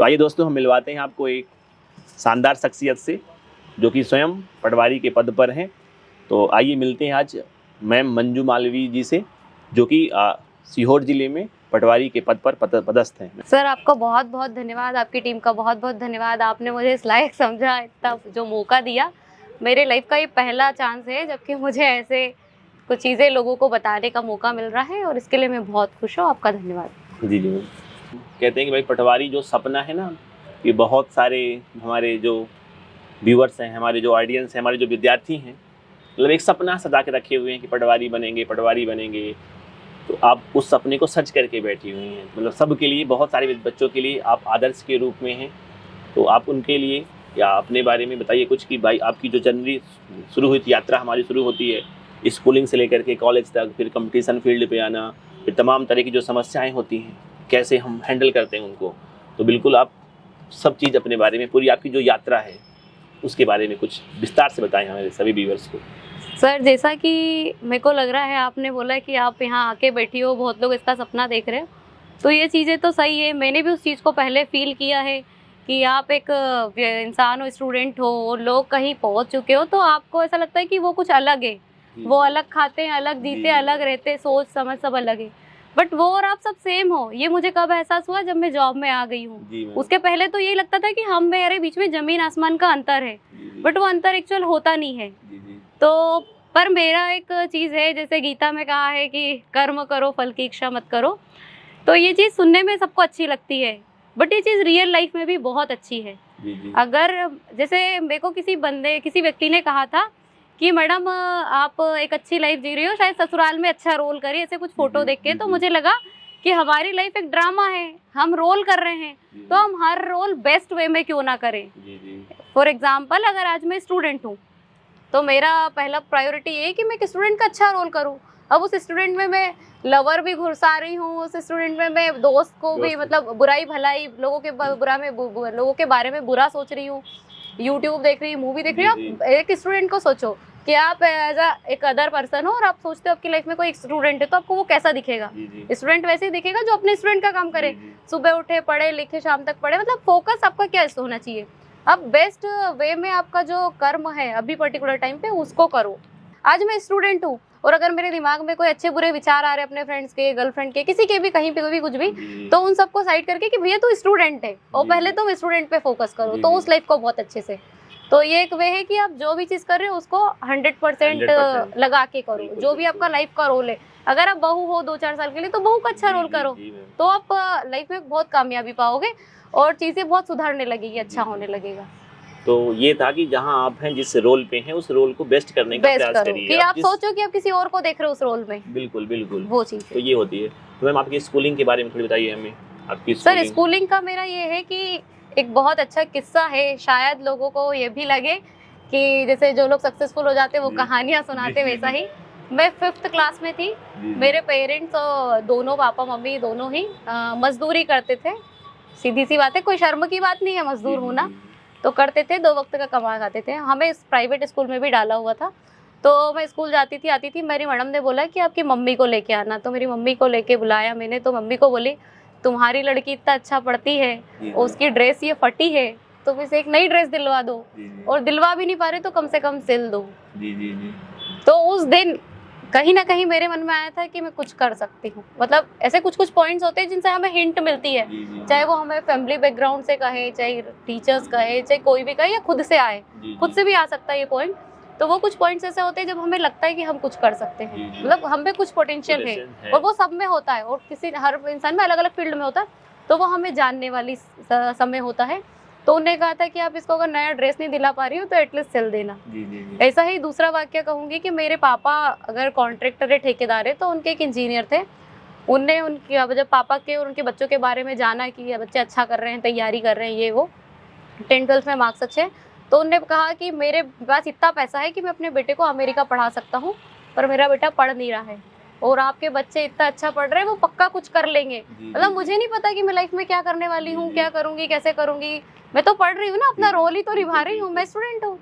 तो आइए दोस्तों, हम मिलवाते हैं आपको एक शानदार शख्सियत से जो कि स्वयं पटवारी के पद पर हैं। तो आइए मिलते हैं आज मैम मंजू मालवीय जी से, जो कि सीहोर जिले में पटवारी के पद पर पदस्थ हैं। सर, आपका बहुत बहुत धन्यवाद, आपकी टीम का बहुत बहुत धन्यवाद। आपने मुझे इस लायक समझा, इतना जो मौका दिया। मेरे लाइफ का ये पहला चांस है जबकि मुझे ऐसे कुछ चीज़ें लोगों को बताने का मौका मिल रहा है और इसके लिए मैं बहुत खुश हूँ। आपका धन्यवाद। जी जी। कहते हैं कि भाई पटवारी जो सपना है ना, ये बहुत सारे हमारे जो व्यूअर्स हैं, हमारे जो ऑडियंस हैं, हमारे जो विद्यार्थी हैं, मतलब एक सपना सजा के रखे हुए हैं कि पटवारी बनेंगे, पटवारी बनेंगे। तो आप उस सपने को सच करके बैठी हुई हैं। मतलब सबके लिए, बहुत सारे बच्चों के लिए आप आदर्श के रूप में हैं। तो आप उनके लिए या अपने बारे में बताइए कुछ कि भाई आपकी जो जर्नी शुरू हुई थी, यात्रा हमारी शुरू होती है स्कूलिंग से लेकर के कॉलेज तक, फिर कंपटीशन फील्ड पे आना, फिर तमाम तरह की जो समस्याएं होती हैं कैसे हम हैंडल करते हैं उनको। तो बिल्कुल आप सब चीज़ अपने बारे में, पूरी आपकी जो यात्रा है उसके बारे में कुछ विस्तार से बताएं हमारे सभी व्यूअर्स को। सर, जैसा कि मेरे को लग रहा है, आपने बोला कि आप यहाँ आके बैठी हो, बहुत लोग इसका सपना देख रहे हो, तो ये चीज़ें तो सही है। मैंने भी उस चीज़ को पहले फील किया है कि आप एक इंसान हो, स्टूडेंट हो और लोग कहीं पहुँच चुके हो, तो आपको ऐसा लगता है कि वो कुछ अलग है, वो अलग खाते हैं, अलग जीते, अलग रहते, सोच समझ सब अलग है। बट वो और आप सब सेम हो, ये मुझे कब एहसास हुआ, जब मैं जॉब में आ गई हूँ। उसके पहले तो यही लगता था कि हम मेरे बीच में जमीन आसमान का अंतर है, बट वो अंतर एक्चुअल होता नहीं है। तो पर मेरा एक चीज़ है, जैसे गीता में कहा है कि कर्म करो फल की इच्छा मत करो, तो ये चीज़ सुनने में सबको अच्छी लगती है, बट ये चीज़ रियल लाइफ में भी बहुत अच्छी है। अगर जैसे मेरे को किसी व्यक्ति ने कहा था कि मैडम आप एक अच्छी लाइफ जी रही हो, शायद ससुराल में अच्छा रोल करिए, ऐसे कुछ फोटो देख के, तो मुझे लगा कि हमारी लाइफ एक ड्रामा है, हम रोल कर रहे हैं, तो हम हर रोल बेस्ट वे में क्यों ना करें। फॉर एग्जाम्पल, अगर आज मैं स्टूडेंट हूँ तो मेरा पहला प्रायोरिटी ये है कि मैं एक स्टूडेंट का अच्छा रोल करूँ। अब उस स्टूडेंट में मैं लवर भी घुसा रही हूँ, उस स्टूडेंट में मैं दोस्त को भी, मतलब बुराई भलाई, लोगों के बारे में बुरा सोच रही हूँ, यूट्यूब देख रही हूँ, मूवी देख रही हूँ। आप एक स्टूडेंट को सोचो कि आप एज एक अदर पर्सन हो और आप सोचते हो आपकी लाइफ में कोई एक स्टूडेंट है, तो आपको वो कैसा दिखेगा? स्टूडेंट वैसे ही दिखेगा जो अपने स्टूडेंट का काम करे, सुबह उठे, पढ़े लिखे, शाम तक पढ़े। मतलब फोकस आपका क्या होना चाहिए? अब बेस्ट वे में आपका जो कर्म है अभी पर्टिकुलर टाइम पे, उसको करो। आज मैं स्टूडेंट हूँ और अगर मेरे दिमाग में कोई अच्छे बुरे विचार आ रहे हैं अपने फ्रेंड्स के, गर्लफ्रेंड के, किसी के भी, कहीं पे भी कुछ भी, तो उन सबको साइड करके कि भैया तू स्टूडेंट है और पहले तुम स्टूडेंट पे फोकस करो, तो उस लाइफ को बहुत अच्छे से। तो ये एक वे है कि आप जो भी चीज़ कर रहे हो उसको 100% लगा के करो, जो भी आपका लाइफ का रोल है। अगर आप बहू हो 2-4 साल के लिए, तो बहू का अच्छा रोल करो, तो आप लाइफ में बहुत कामयाबी पाओगे और चीज़ें बहुत सुधारने लगेगी, अच्छा होने लगेगा। तो ये था कि जहाँ आप हैं, जिस रोल पे हैं, उस रोल को बेस्ट करने का प्रयास करिए। कि आप सोचो कि आप किसी और को देख रहे हो उस रोल में। बिल्कुल बिल्कुल, वो चीज़ तो ये होती है। तो मैम आपकी स्कूलिंग के बारे में थोड़ी बताइए हमें, आपकी सर स्कूलिंग का मेरा ये है कि एक बहुत अच्छा किस्सा है, शायद लोगों को ये भी लगे कि जैसे जो लोग सक्सेसफुल हो जाते हैं वो कहानियाँ सुनाते, वैसा ही। मैं 5th क्लास में थी, मेरे पेरेंट्स दोनों, पापा मम्मी दोनों ही मजदूरी करते थे। सीधी सी बात है, कोई शर्म की बात नहीं है मजदूर होना, तो करते थे, 2 वक्त का कमा खाते थे। हमें इस प्राइवेट स्कूल में भी डाला हुआ था, तो मैं स्कूल जाती थी, आती थी, मेरी मैडम ने बोला कि आपकी मम्मी को लेके आना, तो मेरी मम्मी को लेके बुलाया मैंने। तो मम्मी को बोली तुम्हारी लड़की इतना अच्छा पढ़ती है, उसकी ड्रेस ये फटी है, तो फिर एक नई ड्रेस दिलवा दो, और दिलवा भी नहीं पा रहे तो कम से कम सिल दो। तो उस दिन कहीं ना कहीं मेरे मन में आया था कि मैं कुछ कर सकती हूँ। मतलब ऐसे कुछ पॉइंट्स होते हैं जिनसे हमें हिंट मिलती है, चाहे वो हमें फैमिली बैकग्राउंड से कहे, चाहे टीचर्स कहे, चाहे कोई भी कहे, या खुद से आए, खुद से भी आ सकता है ये पॉइंट। तो वो कुछ पॉइंट्स ऐसे होते हैं जब हमें लगता है कि हम कुछ कर सकते हैं, मतलब हम में कुछ पोटेंशियल है, और वो सब में होता है, और हर इंसान में अलग अलग फील्ड में होता है, तो वो हमें जानने वाली समय होता है। तो उन्होंने कहा था कि आप इसको अगर नया ड्रेस नहीं दिला पा रही हो तो एटलीस्ट सिल देना। ऐसा ही दूसरा वाक्य कहूँगी कि मेरे पापा अगर कॉन्ट्रैक्टर है, ठेकेदार है, तो उनके एक इंजीनियर थे। उनने उनके जब पापा के और उनके बच्चों के बारे में जाना कि बच्चे अच्छा कर रहे हैं, तैयारी कर रहे हैं, ये वो 10th-12th में मार्क्स अच्छे, तो उनने कहा कि मेरे पास इतना पैसा है कि मैं अपने बेटे को अमेरिका पढ़ा सकता हूँ, पर मेरा बेटा पढ़ नहीं रहा है, और आपके बच्चे इतना अच्छा पढ़ रहे हैं, वो पक्का कुछ कर लेंगे। मतलब मुझे नहीं पता कि मैं लाइफ में क्या करने वाली हूँ, क्या करूँगी, कैसे करूँगी, मैं तो पढ़ रही हूँ ना, अपना रोल ही तो निभा रही हूँ, मैं स्टूडेंट हूँ,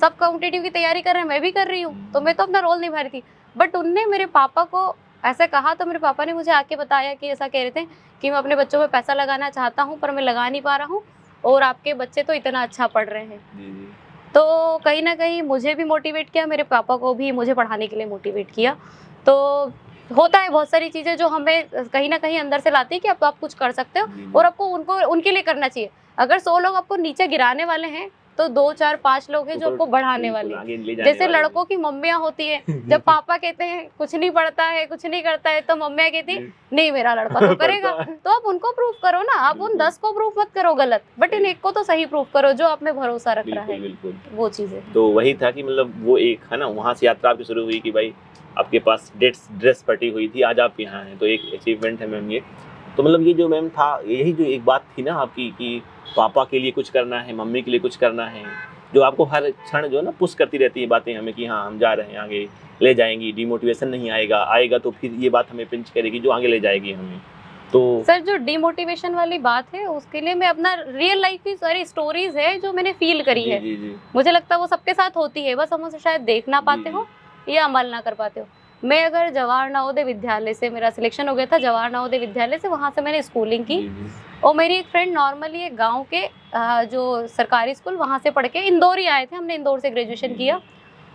सब कॉम्पिटिटिव की तैयारी कर रहे हैं, मैं भी कर रही हूँ, तो मैं तो अपना रोल निभा रही थी। बट उनने मेरे पापा को ऐसे कहा, तो मेरे पापा ने मुझे आके बताया कि ऐसा कह रहे थे कि मैं अपने बच्चों में पैसा लगाना चाहता हूँ पर मैं लगा नहीं पा रहा हूँ, और आपके बच्चे तो इतना अच्छा पढ़ रहे हैं। जी। तो कहीं ना कहीं मुझे भी मोटिवेट किया, मेरे पापा को भी मुझे पढ़ाने के लिए मोटिवेट किया। तो होता है बहुत सारी चीज़ें जो हमें कहीं ना कहीं अंदर से लाती है कि आप कुछ कर सकते हो, जी। और आपको उनके लिए करना चाहिए। अगर 100 लोग आपको नीचे गिराने वाले हैं तो 2 4 5 लोग हैं जो आपको बढ़ाने वाले हैं। आगे ले जाने जैसे वाले हैं। लड़कों की मम्मियाँ होती है, जब पापा कहते हैं कुछ नहीं पढ़ता है, कुछ नहीं करता है, तो मम्मियाँ कहती है नहीं मेरा लड़का तो करेगा। तो आप उनको प्रूफ करो ना, आप उन 10 को प्रूफ मत करो गलत, बट इन एक को तो सही प्रूफ करो जो आप में भरोसा रख रहा है। बिल्कुल। वो चीजें तो वही था कि मतलब वो एक है ना, वहाँ से यात्रा आपकी शुरू हुई कि भाई आपके पास ड्रेस पटी हुई थी, आज आप यहाँ हैं, तो एक अचीवमेंट है मैम ये। तो मतलब ये जो मैम था, यही जो एक बात थी ना आपकी कि पापा के लिए कुछ करना है, मम्मी के लिए कुछ करना है, जो आपको हर क्षण जो है ना पुश करती रहती है बातें हमें कि हाँ हम जा रहे हैं, आगे ले जाएंगी, डिमोटिवेशन नहीं आएगा तो फिर ये बात हमें पिंच करेगी जो आगे ले जाएगी हमें। तो सर जो डिमोटिवेशन वाली बात है उसके लिए मैं अपना रियल लाइफ की सारी स्टोरीज है जो मैंने फील करी है। जी। मुझे लगता है वो सबके साथ होती है, बस हम उसे शायद देख ना पाते हो या अमल ना कर पाते हो। मैं अगर जवाहर नवोदय विद्यालय से मेरा सिलेक्शन हो गया था, जवाहर नवोदय विद्यालय से, वहाँ से मैंने स्कूलिंग की। और मेरी एक फ्रेंड नॉर्मली एक गांव के जो सरकारी स्कूल वहाँ से पढ़ के इंदौर ही आए थे, हमने इंदौर से ग्रेजुएशन किया।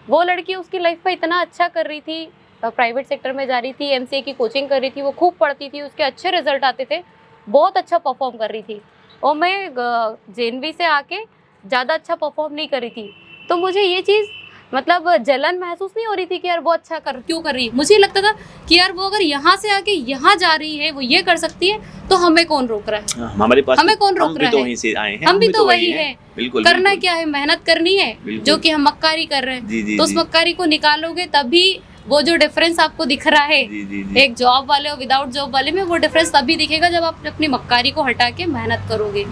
वो लड़की उसकी लाइफ में इतना अच्छा कर रही थी, प्राइवेट सेक्टर में जा रही थी, एमसीए की कोचिंग कर रही थी, वो खूब पढ़ती थी, उसके अच्छे रिजल्ट आते थे, बहुत अच्छा परफॉर्म कर रही थी। और मैं जेएनवी से आके ज़्यादा अच्छा परफॉर्म नहीं कर रही थी। तो मुझे ये चीज़ मतलब जलन महसूस नहीं हो रही थी कि यार वो अच्छा क्यों कर रही है। मुझे लगता था कि यार वो अगर यहाँ से आके यहाँ जा रही है, वो ये कर सकती है, तो हमें कौन रोक रहा है? हमारे पास हमें कौन रोक रहा है? वहीं से आए हैं, हम भी तो वही है। बिल्कुल करना क्या है, मेहनत करनी है, जो कि हम मक्कारी कर रहे हैं। तो उस मक्कारी को निकालोगे तभी वो जो डिफरेंस आपको दिख रहा है एक जॉब वाले और विदाउट जॉब वाले में, वो डिफरेंस तभी दिखेगा जब आप अपनी मक्कारी को हटा के मेहनत करोगे।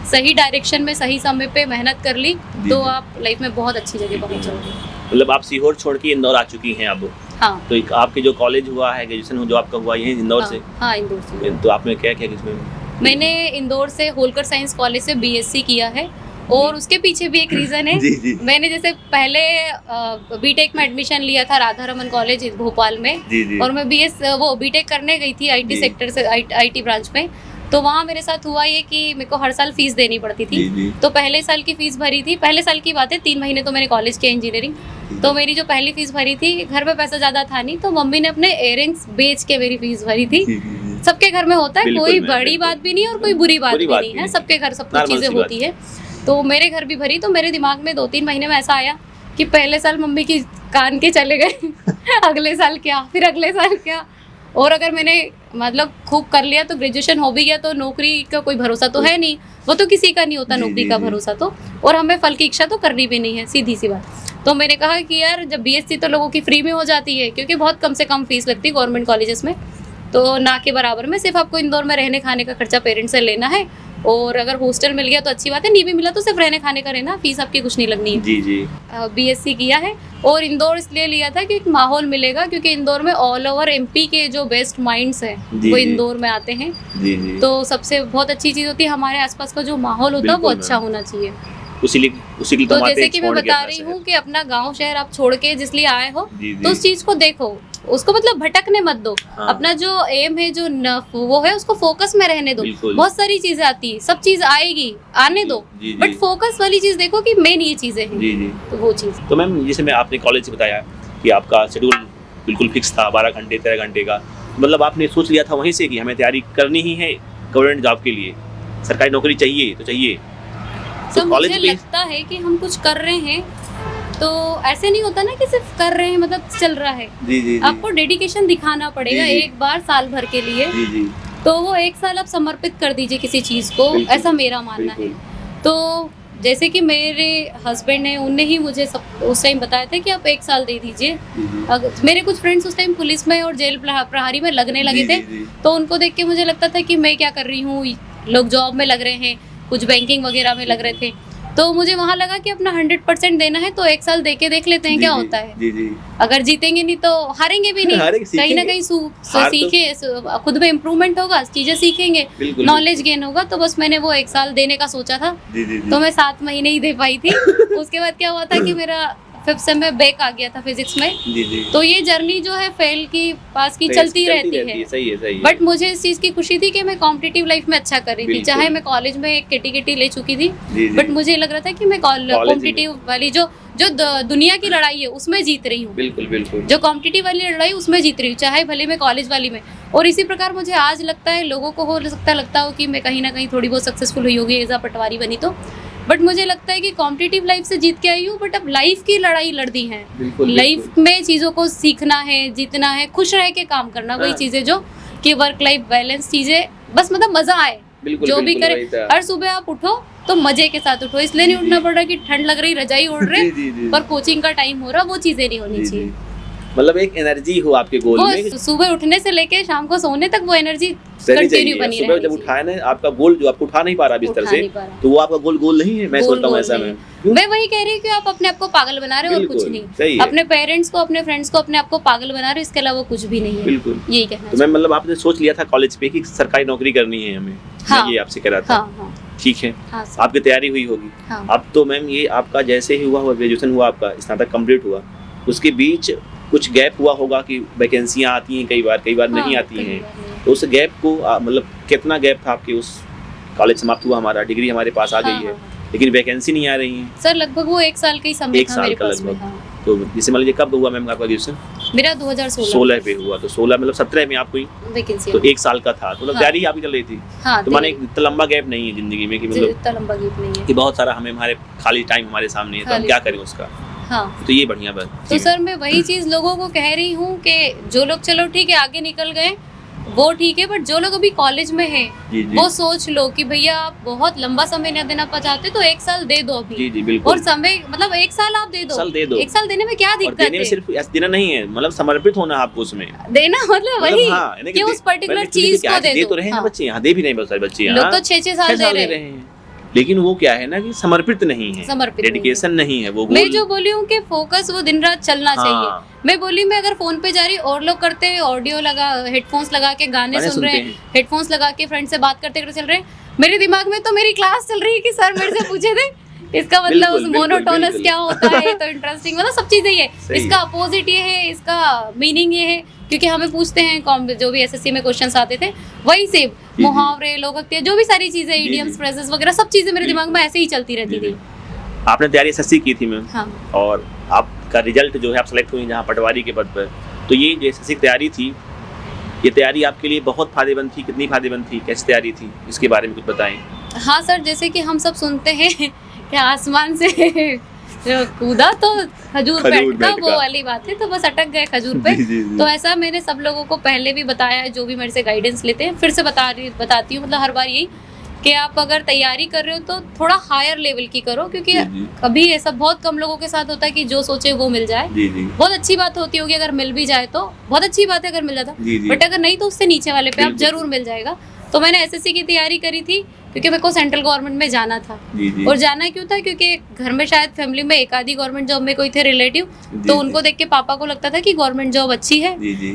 सही डायरेक्शन में सही समय पे मेहनत कर ली तो आप लाइफ में बहुत अच्छी जगह पहुंचोगे। मतलब आप सीहोर छोड़ के इंदौर आ चुकी हैं अब। हाँ। तो आपके जो कॉलेज हुआ है, ग्रेजुएशन जो आपका हुआ यही इंदौर से? हाँ, इंदौर से। तो आपने क्या किया इसमें? मैंने इंदौर से होलकर साइंस कॉलेज से बीएससी किया है, और उसके पीछे भी एक रीजन है। जी। मैंने जैसे पहले बीटेक में एडमिशन लिया था राधा रमन कॉलेज भोपाल में। जी। और मैं बीटेक करने गई थी आईटी सेक्टर से, आईटी ब्रांच में। तो वहाँ मेरे साथ हुआ ये कि मेरे को हर साल फीस देनी पड़ती थी। जी। तो पहले साल की फीस भरी थी, पहले साल की बात है, 3 महीने तो मैंने कॉलेज किया इंजीनियरिंग। तो मेरी जो पहली फीस भरी थी, घर पे पैसा ज्यादा था नहीं, तो मम्मी ने अपने इयररिंग्स बेच के मेरी फीस भरी थी। सबके घर में होता है, कोई बड़ी बात भी नहीं और कोई बुरी बात भी नहीं है, सबके घर सब कुछ चीजें होती है। तो मेरे घर भी भरी। तो मेरे दिमाग में 2-3 महीने में ऐसा आया कि पहले साल मम्मी की कान के चले गए अगले साल क्या, फिर अगले साल क्या। और अगर मैंने मतलब खूब कर लिया तो ग्रेजुएशन हो भी गया तो नौकरी का कोई भरोसा तो है नहीं, वो तो किसी का नहीं होता नौकरी का भरोसा तो। और हमें फल की इच्छा तो करनी भी नहीं है, सीधी सी बात। तो मैंने कहा कि यार जब बीएससी तो लोगों की फ्री में हो जाती है, क्योंकि बहुत कम से कम फीस लगती है गवर्नमेंट कॉलेजेस में, तो ना के बराबर में सिर्फ आपको इंदौर में रहने खाने का खर्चा पेरेंट्स से लेना है। और अगर हॉस्टल मिल गया तो अच्छी बात है, नहीं भी मिला तो सिर्फ रहने खाने का रहना, फीस आपकी कुछ नहीं लगनी है। जी। बीएससी किया है। और इंदौर इसलिए लिया था कि माहौल मिलेगा, क्योंकि इंदौर में ऑल ओवर एमपी के जो बेस्ट माइंड्स हैं वो इंदौर में आते हैं। जी। तो सबसे बहुत अच्छी चीज़ होती है हमारे आसपास का जो माहौल होता है वो अच्छा होना चाहिए। उसी के तो जैसे कि मैं बता रही हूँ कि अपना गांव शहर आप छोड़ के जिसलिए आए हो, तो उस चीज को देखो, उसको मतलब भटकने मत दो। हाँ। अपना जो एम है, जो वो है, उसको फोकस में रहने दो। बहुत सारी चीजें आती है, सब चीज आएगी, आने दो, बट फोकस वाली चीज देखो कि मेन ये चीजें हैं। जी। तो वो चीज। तो मैम जैसे मैं आपने कॉलेज से बताया कि आपका शेड्यूल बिल्कुल फिक्स था, 12 घंटे 13 घंटे का, मतलब आपने सोच लिया था वहीं से कि हमें तैयारी करनी ही है गवर्नमेंट जॉब के लिए, सरकारी नौकरी चाहिए तो चाहिए। तो मुझे लगता है कि हम कुछ कर रहे हैं तो ऐसे नहीं होता ना कि सिर्फ कर रहे हैं मतलब चल रहा है। जी। आपको डेडिकेशन दिखाना पड़ेगा एक बार साल भर के लिए। जी। तो वो 1 साल आप समर्पित कर दीजिए किसी चीज को, ऐसा मेरा मानना है। तो जैसे कि मेरे हस्बैंड हैं, उनने ही मुझे सब उस टाइम बताया था कि आप 1 साल दे दीजिए। मेरे कुछ फ्रेंड्स उस टाइम पुलिस में और जेल प्रहरी में लगने लगे थे, तो उनको देख के मुझे लगता था कि मैं क्या कर रही हूँ, लोग जॉब में लग रहे हैं, कुछ बैंकिंग वगैरह में लग रहे थे। तो मुझे वहाँ लगा कि अपना 100% देना है, तो 1 साल दे के देख लेते हैं क्या होता है। जी। अगर जीतेंगे नहीं तो हारेंगे भी नहीं, कहीं ना कहीं सीखे, खुद में इम्प्रूवमेंट होगा, चीजें सीखेंगे, नॉलेज गेन होगा। तो बस मैंने वो 1 साल देने का सोचा था। तो मैं 7 महीने ही दे पाई थी। उसके बाद क्या हुआ था कि मेरा 5th सेम में बैक आ गया था फिजिक्स में। जी जी। तो ये जर्नी जो है फेल की पास की चलती रहती है। सही है, सही है। बट मुझे इस चीज की खुशी थी कि मैं कॉम्पिटिटिव लाइफ में अच्छा कर रही थी, चाहे मैं कॉलेज में एक केटी ले चुकी थी, बट मुझे लग रहा था कि मैं कॉम्पिटिटिव वाली जो दुनिया की लड़ाई है उसमें जीत रही हूँ। बिल्कुल बिल्कुल। जो कॉम्पिटिटिव वाली लड़ाई उसमें जीत रही हूँ, चाहे भले मैं कॉलेज वाली में। और इसी प्रकार मुझे आज लगता है, लोगों को हो लगता हो कि मैं कहीं ना कहीं थोड़ी बहुत सक्सेसफुल हुई होगी एज अ पटवारी बनी तो, बट मुझे लगता है कि कॉम्पिटिटिव लाइफ से जीत के आई हूँ, बट अब लाइफ की लड़ाई लड़ती है। लाइफ में चीज़ों को सीखना है, जीतना है, खुश रह के काम करना, वही चीज़ें जो कि वर्क लाइफ बैलेंस चीज़ें, बस मतलब मज़ा आए जो भी करे। हर सुबह आप उठो तो मजे के साथ उठो, इसलिए नहीं उठना पड़ रहा कि ठंड लग रही रजाई ओढ़ रहे पर कोचिंग का टाइम हो रहा, वो चीज़ें नहीं होनी चाहिए। मतलब एक एनर्जी हो आपके गोल में, सुबह उठने से लेके शाम को सोने तक वो एनर्जी कंटिन्यू बनी सुबह जब उठाया ना आपका गोल जो आपको उठा नहीं पा रहा बिस्तर से, तो वो आपका गोल नहीं है। मैं सोचता हूँ ऐसा। मैं वही कह रही हूँ कि आप अपने आप को पागल बना रहे हो और कुछ नहीं। अपने पेरेंट्स को, अपने फ्रेंड्स को, अपने आप को पागल बना रहे हो, इसके अलावा कुछ भी नहीं है। बिल्कुल यही कहना। तो मैं मतलब आपने सोच लिया था कॉलेज पे कि सरकारी नौकरी करनी है हमें, ये आपसे कह रहा था। ठीक है, आपकी तैयारी हुई होगी। अब तो मैम ये आपका जैसे ही हुआ ग्रेजुएशन हुआ, आपका स्नातक कंप्लीट हुआ, उसके बीच कुछ गैप हुआ होगा कि वैकेंसियां आती हैं कई बार नहीं आती हैं। तो उस गैप को मतलब कितना गैप था आपके? उस कॉलेज समाप्त हुआ हमारा, डिग्री हमारे पास आ गई है, लेकिन वैकेंसी नहीं आ रही है। सर लगभग वो 1 साल का ही समय था मेरे पास में। तो जैसे मान लीजिए कब हुआ मैम आपका ग्रेजुएशन? मेरा 2016 पे हुआ। तो 16 मतलब 17 में आपको वैकेंसी, तो 1 साल का था। तो मतलब तैयारी आपकी चल रही थी। तो माने इतना लंबा गैप नहीं है जिंदगी में कि मतलब इतना लंबा गैप नहीं है कि बहुत सारा हमारे खाली टाइम हमारे सामने है, तो हम क्या करें उसका। तो ये बढ़िया बात। तो सर मैं वही चीज लोगों को कह रही हूँ कि जो लोग चलो ठीक है आगे निकल गए वो ठीक है, बट जो लोग अभी कॉलेज में हैं वो सोच लो कि भैया आप बहुत लंबा समय न देना चाहते तो 1 साल दे दो अभी। जी बिल्कुल। और समय मतलब 1 साल आप दे दो। 1 साल देने में क्या दिक्कत है? सिर्फ देना नहीं है, मतलब समर्पित होना आपको उसमें देना, मतलब वही कि उस पर्टिकुलर चीज को दे तो रहे हैं बच्चे यहाँ, दे भी नहीं बहुत सारे बच्चे लोग तो 6-6 साल दे रहे हैं, लेकिन वो क्या है ना कि समर्पित नहीं है, डेडिकेशन नहीं है। वो मैं जो बोली हूँ कि फोकस वो दिन रात चलना चाहिए। मैं बोली मैं अगर फोन पे जा रही और लोग करते हैं ऑडियो लगा, हेडफोन्स लगा के गाने सुन रहे हैं, हेडफोन्स लगा के फ्रेंड से बात करते चल रहे हैं, मेरे दिमाग में तो मेरी क्लास चल रही है कि सर मेरे से पूछे थे इसका मतलब उस मोनोटोनस क्या होता है, तो इंटरेस्टिंग मतलब सब चीजें ये, इसका अपोजिट ये है, इसका मीनिंग ये है, क्योंकि हमें पूछते हैं जो भी एसएससी में क्वेश्चंस आते थे वही सेम मुहावरे, लोकोक्ति, जो भी सारी चीजें, इडियम्स, फ्रेजेस वगैरह सब चीजें मेरे दिमाग में ऐसे ही चलती रहती थी। आपने तैयारी एसएससी की थी मैम, और आपका रिजल्ट जो है आप सेलेक्ट हुई जहाँ पटवारी के पद पर, तो ये जो एसएससी तैयारी थी, ये तैयारी आपके लिए बहुत फायदेमंद थी? कितनी फायदेमंद थी, कैसी तैयारी थी, इसके बारे में कुछ बताएं। हाँ सर, जैसे कि हम सब सुनते हैं कि आसमान से कूदा तो खजूर बैठता, वो वाली बात है, तो बस अटक गए खजूर पे। तो ऐसा मैंने सब लोगों को पहले भी बताया है जो भी मेरे से गाइडेंस लेते हैं, फिर से बताती हूँ, मतलब हर बार यही कि आप अगर तैयारी कर रहे हो तो थोड़ा हायर लेवल की करो, क्योंकि कभी ऐसा बहुत कम लोगों के साथ होता है कि जो सोचे वो मिल जाए। बहुत अच्छी बात होती होगी अगर मिल भी जाए तो बहुत अच्छी बात है अगर मिल जाता, बट अगर नहीं तो उससे नीचे वाले पे आप जरूर मिल जाएगा। तो मैंने एसएससी की तैयारी करी थी क्योंकि मेरे को सेंट्रल गवर्नमेंट में जाना था। और जाना क्यों था, क्योंकि घर में शायद फैमिली में एक आधी गवर्नमेंट जॉब में कोई थे रिलेटिव, तो उनको देख के पापा को लगता था कि गवर्नमेंट जॉब अच्छी है,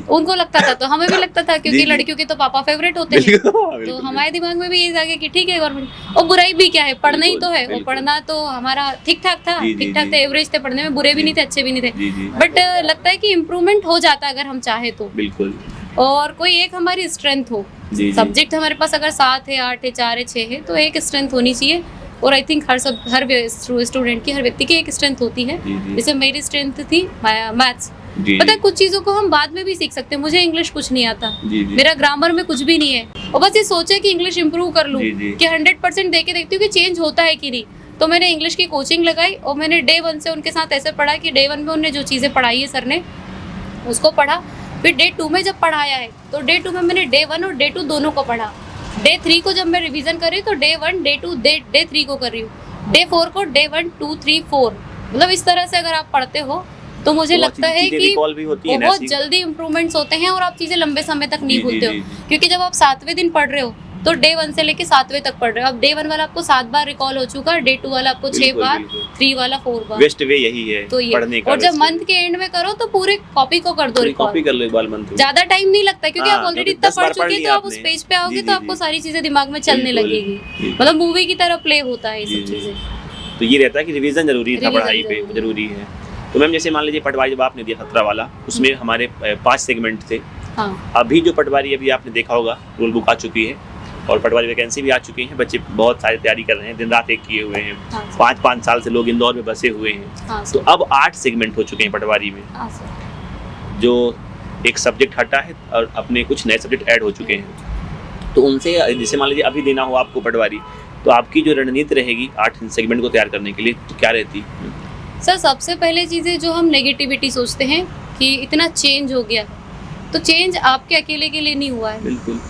उनको लगता था, तो हमें भी लगता था, क्योंकि लड़कियों के तो पापा फेवरेट होते हैं। तो हमारे दिमाग में भी ये जाके कि ठीक है गवर्नमेंट, और बुराई भी क्या है, पढ़ना ही तो है, और पढ़ना तो हमारा ठीक ठाक था, एवरेज थे पढ़ने में, बुरे भी नहीं थे अच्छे भी नहीं थे, बट लगता है कि इम्प्रूवमेंट हो जाता है अगर हम चाहे तो। बिल्कुल। और कोई एक हमारी स्ट्रेंथ हो, सब्जेक्ट हमारे पास अगर 7 है, 8 है, 4 है, 6 है, तो एक स्ट्रेंथ होनी चाहिए। और आई थिंक हर स्टूडेंट की, हर व्यक्ति की एक स्ट्रेंथ होती है। जैसे मेरी स्ट्रेंथ थी मैथ्स। पता है कुछ चीजों को हम बाद में भी सीख सकते हैं। मुझे इंग्लिश कुछ नहीं आता, मेरा ग्रामर में कुछ भी नहीं है, और बस ये सोचा कि इंग्लिश इंप्रूव कर लूँ, कि 100% दे के देखती हूँ कि चेंज होता है कि नहीं। तो मैंने इंग्लिश की कोचिंग लगाई और मैंने डे 1 से उनके साथ ऐसे पढ़ा कि डे 1 में उन्होंने जो चीज़ें पढ़ाई है सर ने उसको पढ़ा, फिर डे 2 में जब पढ़ाया है तो डे 2 में मैंने डे 1 और डे 2 दोनों को पढ़ा। डे 3 को जब मैं रिवीजन कर रही हूँ तो डे 1, डे 2, डे 3 को कर रही हूँ। डे 4 को डे 1, 2, 3, 4, मतलब इस तरह से अगर आप पढ़ते हो तो मुझे लगता है कि बहुत जल्दी इम्प्रूवमेंट्स होते हैं और आप चीज़ें लंबे समय तक नहीं भूलते हो। क्योंकि जब आप 7वें दिन पढ़ रहे हो तो डे 1 से लेके 7वें तक पढ़ रहे हो, अब डे 1 वाला आपको 7 बार रिकॉल हो चुका, डे 2 वाला आपको 6 बार, 3 वाला 4 बार। बेस्ट वे यही है तो ये पढ़ने का। और जब मंथ के एंड में करो तो पूरे कॉपी को कर दो रिकॉल, कॉपी कर लो एक बार मंथ में, ज्यादा टाइम नहीं लगता, क्योंकि आप ऑलरेडी इतना पढ़ चुके हैं, तो आप उस पेज पे आओगे तो आपको सारी चीजें दिमाग में चलने लगेगी, मतलब मूवी की तरह प्ले होता है ये सब चीजें। तो ये रहता है कि रिवीजन जरूरी था, पढ़ाई पे जरूरी है। तो मैम जैसे मान लीजिए पटवारी जब आपने दिया 17 वाला, उसमें हमारे 5 सेगमेंट थे। हाँ अभी जो पटवारी अभी आपने देखा होगा रूल बुक आ चुकी है और पटवारी वैकेंसी भी आ चुकी है, बच्चे बहुत सारे तैयारी कर रहे हैं, दिन रात एक किए हुए हैं। हाँ सर। 5-5 साल से लोग इंदौर में बसे हुए हैं। हाँ तो सर। अब 8 सेगमेंट हो चुके हैं पटवारी में, हाँ सर। जो एक सब्जेक्ट हटा है और अपने कुछ नए सब्जेक्ट ऐड हो चुके हैं। तो उनसे जैसे मान लीजिए अभी देना हो आपको पटवारी, तो आपकी जो रणनीति रहेगी 8 सेगमेंट को तैयार करने के लिए तो क्या रहती? सर सबसे पहले चीज़ें जो हम नेगेटिविटी सोचते हैं कि इतना चेंज हो गया, तो चेंज आपके अकेले के लिए नहीं हुआ है, बिल्कुल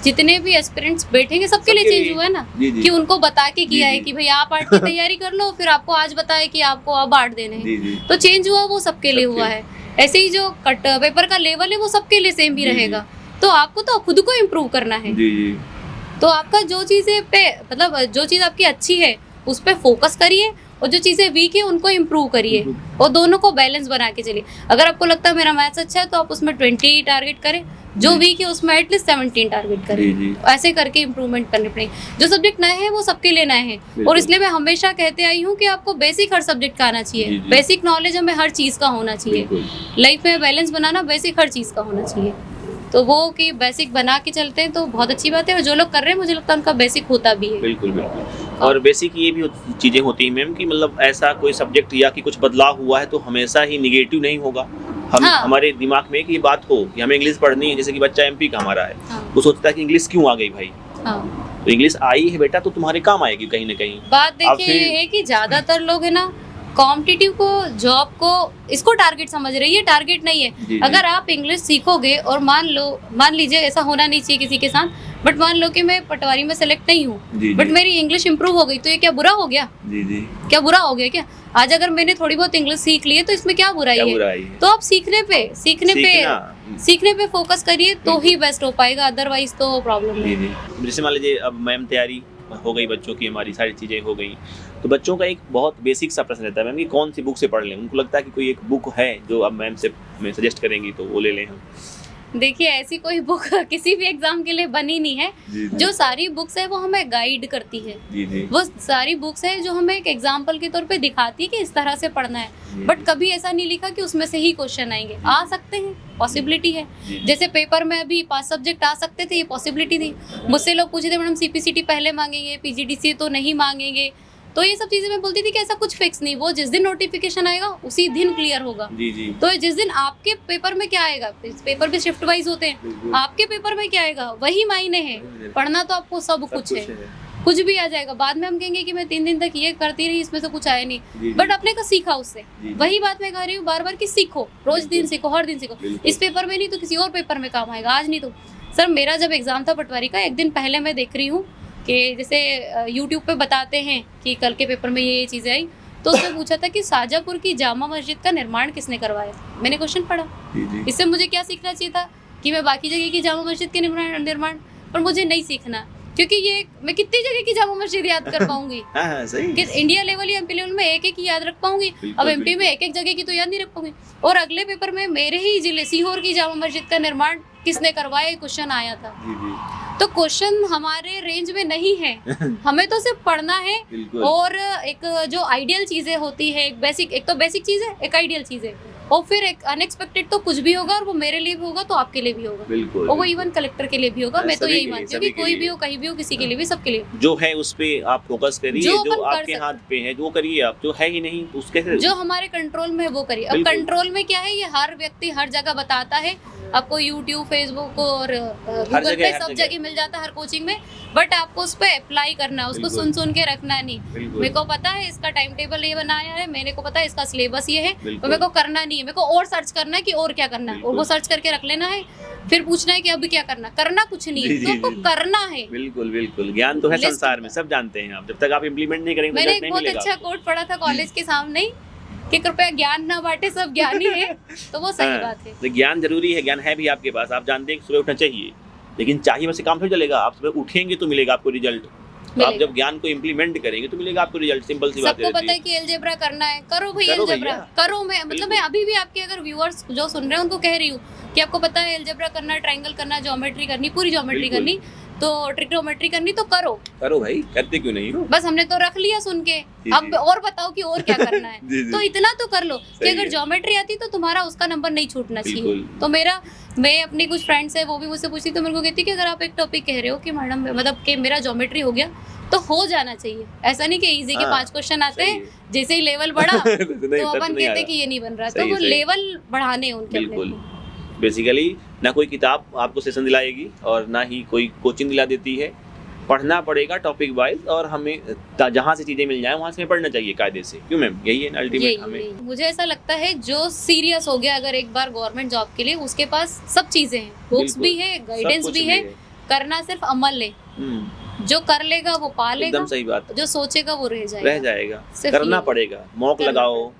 जितने भी एस्पिरेंट्स बैठेंगे सबके लिए चेंज हुआ है ना। जी जी कि उनको बता के किया जी, है जी। कि भाई आप आर्ट की तैयारी कर लो, फिर आपको आज बताए कि आपको अब आर्ट देने हैं, जी जी तो चेंज हुआ वो सबके लिए सबके। हुआ है। ऐसे ही जो कट पेपर का लेवल है वो सबके लिए सेम ही जी, जी। रहेगा, तो आपको तो खुद को इम्प्रूव करना है। जी जी तो आपका जो चीज़ें पे मतलब जो चीज़ आपकी अच्छी है उस पर फोकस करिए, और जो चीज़ें वीक है उनको इम्प्रूव करिए, और दोनों को बैलेंस बना के चलिए। अगर आपको लगता है मेरा मैथ्स अच्छा है तो आप उसमें 20 टारगेट करें, जो जी। वीक है उसमें एटलीस्ट 17 टारगेट करें। जी जी ऐसे करके इम्प्रूवमेंट करने पड़ेंगे। जो सब्जेक्ट नए हैं वो सबके लिए नए हैं, बिल्कुल। और इसलिए मैं हमेशा कहते आई हूँ कि आपको बेसिक हर सब्जेक्ट का आना जी, चाहिए, जी। बेसिक नॉलेज हमें हर चीज़ का होना चाहिए। बिल्कुल लाइफ में बैलेंस बनाना बेसिक हर चीज़ का होना चाहिए, तो वो कि बेसिक बना के चलते हैं तो बहुत अच्छी बात है। और जो लोग कर रहे हैं मुझे लगता है उनका बेसिक होता भी है। बिल्कुल बिल्कुल। और बेसिक ये भी चीज़ें होती हैं मैम कि मतलब ऐसा कोई सब्जेक्ट या कि कुछ बदलाव हुआ है तो हमेशा ही निगेटिव नहीं होगा। हम हाँ। हमारे दिमाग में एक ये बात हो कि हमें इंग्लिश पढ़नी है, जैसे कि बच्चा एमपी का हमारा है, हाँ वो सोचता है कि इंग्लिश क्यों आ गई भाई, हाँ। तो इंग्लिश आई है बेटा तो तुम्हारे काम आएगी कहीं ना कहीं। बात अब देखिए फिर- ये है कि ज्यादातर लोग है ना कॉम्पिटिटिव को, जॉब को, इसको टारगेट समझ रहे हैं। ये टारगेट नहीं है। जी, अगर आप इंग्लिश सीखोगे और मान लीजिए ऐसा होना नहीं चाहिए किसी के साथ, बट मान लो कि मैं पटवारी में सेलेक्ट नहीं हूँ, जी बट जी मेरी इंग्लिश इंप्रूव हो गई, तो ये क्या बुरा हो गया? जी जी क्या बुरा हो गया क्या? आज अगर मैंने थोड़ी बहुत इंग्लिश सीख ली है तो इसमें क्या बुराई क्या है? बुराई है? तो आप सीखने पे फोकस करिए तो ही बेस्ट हो पाएगा, अदरवाइज तो प्रॉब्लम जी है। जी। जैसे मान लीजिए अब मैम तैयारी हो गई बच्चों की, हमारी सारी चीज़ें हो गई, तो बच्चों का एक बहुत बेसिक सा प्रश्न रहता है मैम कि कौन सी बुक से पढ़ लें। उनको लगता है कि कोई एक बुक है जो अब मैम से हमें सजेस्ट करेंगी तो वो ले लें हम। देखिए ऐसी कोई बुक किसी भी एग्जाम के लिए बनी नहीं है। जी जो सारी बुक्स है वो हमें गाइड करती है, जी जी वो सारी बुक्स है जो हमें एक एग्जाम्पल के तौर पे दिखाती है कि इस तरह से पढ़ना है, जी, बट कभी ऐसा नहीं लिखा कि उसमें से ही क्वेश्चन आएंगे। आ सकते हैं, पॉसिबिलिटी है। जी, जी। जैसे पेपर में अभी 5 सब्जेक्ट आ सकते थे, ये पॉसिबिलिटी थी। मुझसे लोग पूछे थे मैडम सीपीसीटी पहले मांगेंगे, पीजीडीसीए तो नहीं मांगेंगे, तो ये सब चीजें मैं बोलती थी कि ऐसा कुछ फिक्स नहीं, वो जिस दिन नोटिफिकेशन आएगा उसी दिन क्लियर होगा। जी जी तो जिस दिन आपके पेपर में क्या आएगा, पेपर भी शिफ्ट वाइज होते हैं, बिल्कुल। आपके पेपर में क्या आएगा वही मायने है। पढ़ना तो आपको सब कुछ है, कुछ भी आ जाएगा। बाद में हम कहेंगे कि मैं 3 दिन तक ये करती रही, इसमें से कुछ आया नहीं, जी, बट जी। अपने को सीखा उससे। जी, जी। वही बात मैं कह रही हूँ बार बार कि सीखो, रोज दिन सीखो, हर दिन सीखो। बिल्कुल। इस पेपर में नहीं तो किसी और पेपर में काम आएगा, आज नहीं तो। सर मेरा जब एग्जाम था पटवारी का, एक दिन पहले मैं देख रही हूँ कि जैसे यूट्यूब पे बताते हैं कि कल के पेपर में ये चीज़ें आई, तो उसने पूछा था कि शाजापुर की जामा मस्जिद का निर्माण किसने करवाया। मैंने क्वेश्चन पढ़ा, जी जी इससे मुझे क्या सीखना चाहिए था कि मैं बाकी जगह की जामा मस्जिद के निर्माण पर मुझे नहीं सीखना, क्योंकि ये मैं कितनी जगह की जामा मस्जिद याद कर पाऊंगी? हाँ हाँ सही। कि इंडिया लेवल या एमपी लेवल में एक एक ही याद रख पाऊंगी, बिल्कुल, अब एमपी में बिल्कुल। एक एक जगह की तो याद नहीं रख पाऊंगी। और अगले पेपर में मेरे ही जिले सीहोर की जामा मस्जिद का निर्माण किसने करवाया, क्वेश्चन आया था। जी जी तो क्वेश्चन हमारे रेंज में नहीं है, हमें तो सिर्फ पढ़ना है। बिल्कुल। और एक जो आइडियल चीजें होती है, एक तो बेसिक चीज है, एक आइडियल चीज है, और फिर एक अनएक्सपेक्टेड तो कुछ भी होगा, और वो मेरे लिए भी होगा तो आपके लिए भी होगा, बिल्कुल और वो इवन कलेक्टर के लिए भी होगा। मैं तो सभी यही के लिए, मानती हूँ सभी कि के कोई लिए। भी हो, कहीं भी हो, किसी के लिए भी, सबके लिए। जो है उस पे आप फोकस करिए, जो जो अपन कर आपके सकते। हाथ पे है जो करिए आप, जो है ही नहीं उसके जो हमारे कंट्रोल में है वो करिए। अब बिल्कुल। कंट्रोल में क्या है, ये हर व्यक्ति हर जगह बताता है आपको, यूट्यूब, फेसबुक और गूगल जगह, पे हर सब जगह। जगह मिल जाता है, हर कोचिंग में। बट आपको उस पर अप्लाई करना है, उसको बिल्कुल। सुन सुन के रखना नहीं। बिल्कुल। मेरे को पता है इसका टाइम टेबल ये बनाया है, मेरे को पता है इसका सिलेबस ये है, तो बिल्कुल। मेरे को करना नहीं है, मेरे को और सर्च करना है कि और क्या करना है, और वो बिल्कुल। सर्च करके रख लेना है। फिर पूछना है कि अभी क्या करना, करना कुछ नहीं जी, है, जी, तो आपको जी। करना है। बिल्कुल बिल्कुल। ज्ञान तो है लिस्ट- संसार में, सब जानते हैं आप, जब तक आप इम्प्लीमेंट नहीं करेंगे मैंने रिजल्ट एक नहीं बहुत मिलेगा अच्छा आपको। कोट पढ़ा था कॉलेज के सामने ही, कि कृपया ज्ञान ना बांटे, सब ज्ञानी है, तो वो सही हाँ, बात है। तो ज्ञान जरूरी है, ज्ञान है भी आपके पास, आप जानते हैं कि सुबह उठना चाहिए, लेकिन चाहिए वैसे काम थोड़ी चलेगा। आप सुबह उठेंगे तो मिलेगा आपको रिजल्ट, तो आप मिलेगा। जब ज्ञान को इम्प्लीमेंट करेंगे तो मिलेगा आपको रिजल्ट। सिंपल सी बात सबको पता है है। कि एलजेब्रा करना है, करो भाई करो एलजेब्रा भैया। करो। मैं मतलब बिल्कुल। मैं अभी भी आपके अगर व्यूअर्स जो सुन रहे हैं उनको कह रही हूँ कि आपको पता है एलजेब्रा करना, ट्रायंगल करना, ज्योमेट्री करनी, पूरी ज्योमेट्री बिल्कुल। करनी, तो ट्रिग्नोमेट्री करनी तो करो, करो भाई, करते क्यों नहीं हो? बस हमने तो रख लिया सुन के, अब और बताओ कि और क्या करना है। जी, जी। तो इतना तो कर लो कि सही अगर है। ज्योमेट्री आती तो तुम्हारा उसका नंबर नहीं छूटना चाहिए। बिल्कुल। तो मैं अपनी कुछ फ्रेंड्स है वो भी मुझसे पूछती तो मेरे को कहती कि अगर आप एक टॉपिक कह रहे हो कि मैडम मतलब कि मेरा ज्योमेट्री हो गया तो हो जाना चाहिए, ऐसा नहीं कि इजी के हाँ, 5 क्वेश्चन आते सही हैं, है। जैसे ही लेवल बढ़ा नहीं, तो तब तो अपन नहीं कहते आएगा। कि ये नहीं बन रहा, तो सही है, वो सही है। लेवल बढ़ाने हैं उनके अपने बिल्कुल। को। बेसिकली ना कोई किताब आपको सेशन दिलाएगी और ना ही कोई कोचिंग दिला देती है, पढ़ना पड़ेगा टॉपिक वाइज, और हमें जहाँ से चीज़ें मिल जाए वहाँ से हमें पढ़ना चाहिए कायदे से। क्यों मैम, यही है अल्टीमेट हमें। यही मुझे ऐसा लगता है जो सीरियस हो गया अगर एक बार गवर्नमेंट जॉब के लिए, उसके पास सब चीजें हैं, बुक्स बिल्कुल। भी है, सब गाइडेंस कुछ भी है, करना सिर्फ अमल है। जो कर लेगा वो पा लेगा, एकदम सही बात, जो सोचेगा वो रह रह जाएगा। जाएगा। सिर्फ करना ये। पड़ेगा, मॉक करना लगाओ,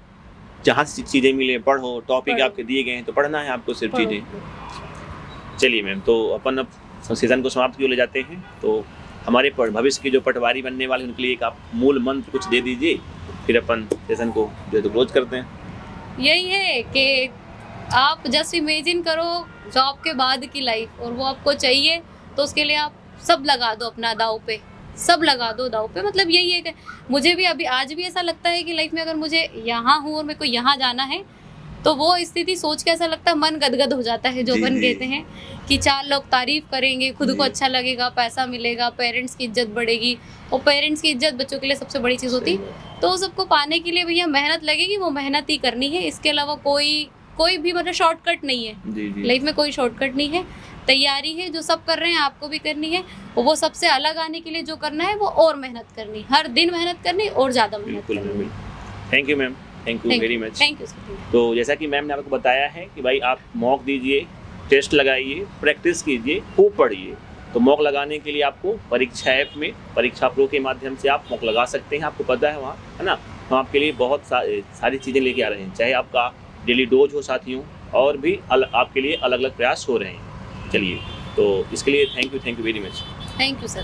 जहाँ से चीज़ें मिले पढ़ो, टॉपिक पढ़ो। आपके दिए गए हैं तो पढ़ना है आपको सिर्फ पढ़ो। चीज़ें। चलिए मैम, तो अपन अब सेशन को समाप्त की ओर ले जाते हैं। तो हमारे भविष्य की जो पटवारी बनने वाले उनके लिए एक आप मूल मंत्र कुछ दे दीजिए, फिर अपन सेशन को जो है तो क्लोज करते हैं। यही है कि आप जस्ट इमेजिन करो जॉब के बाद की लाइफ, और वो आपको चाहिए तो उसके लिए आप सब लगा दो अपना दाव पे, सब लगा दो दाव पे। मतलब यही है कि मुझे भी अभी आज भी ऐसा लगता है कि लाइफ में अगर मुझे यहाँ हूँ और मेरे को यहाँ जाना है तो वो स्थिति सोच के ऐसा लगता है मन गदगद हो जाता है, जो जी, अपन जी। कहते हैं कि 4 लोग तारीफ करेंगे, खुद जी। को अच्छा लगेगा, पैसा मिलेगा, पेरेंट्स की इज्जत बढ़ेगी, और पेरेंट्स की इज्जत बच्चों के लिए सबसे बड़ी चीज़ होती है। तो सबको पाने के लिए भैया मेहनत लगेगी, वो मेहनत ही करनी है, इसके अलावा कोई भी मतलब शॉर्टकट नहीं है जी जी। लाइफ में, कोई शॉर्टकट नहीं है। तैयारी है जो सब कर रहे हैं आपको भी करनी है, और वो सबसे अलग आने के लिए जो करना है वो और मेहनत करनी, हर दिन मेहनत करनी और ज़्यादा मेहनत बिल्कुल करनी। Ma'am, thank you ma'am, thank you very much. Thank you sir. तो जैसा कि मैम ने आपको बताया है कि भाई आप मॉक दीजिए, टेस्ट लगाइए, प्रैक्टिस कीजिए, खूब पढ़िए। तो मॉक लगाने के लिए आपको परीक्षा ऐप में परीक्षा प्रो के माध्यम से आप मॉक लगा सकते हैं। आपको पता है वहाँ, है ना, हम आपके लिए बहुत सारी चीज़ें लेके आ रहे हैं, चाहे आपका डेली डोज हो साथियों, और भी आपके लिए अलग अलग प्रयास हो रहे हैं। चलिए, तो इसके लिए thank you very much. Thank you sir.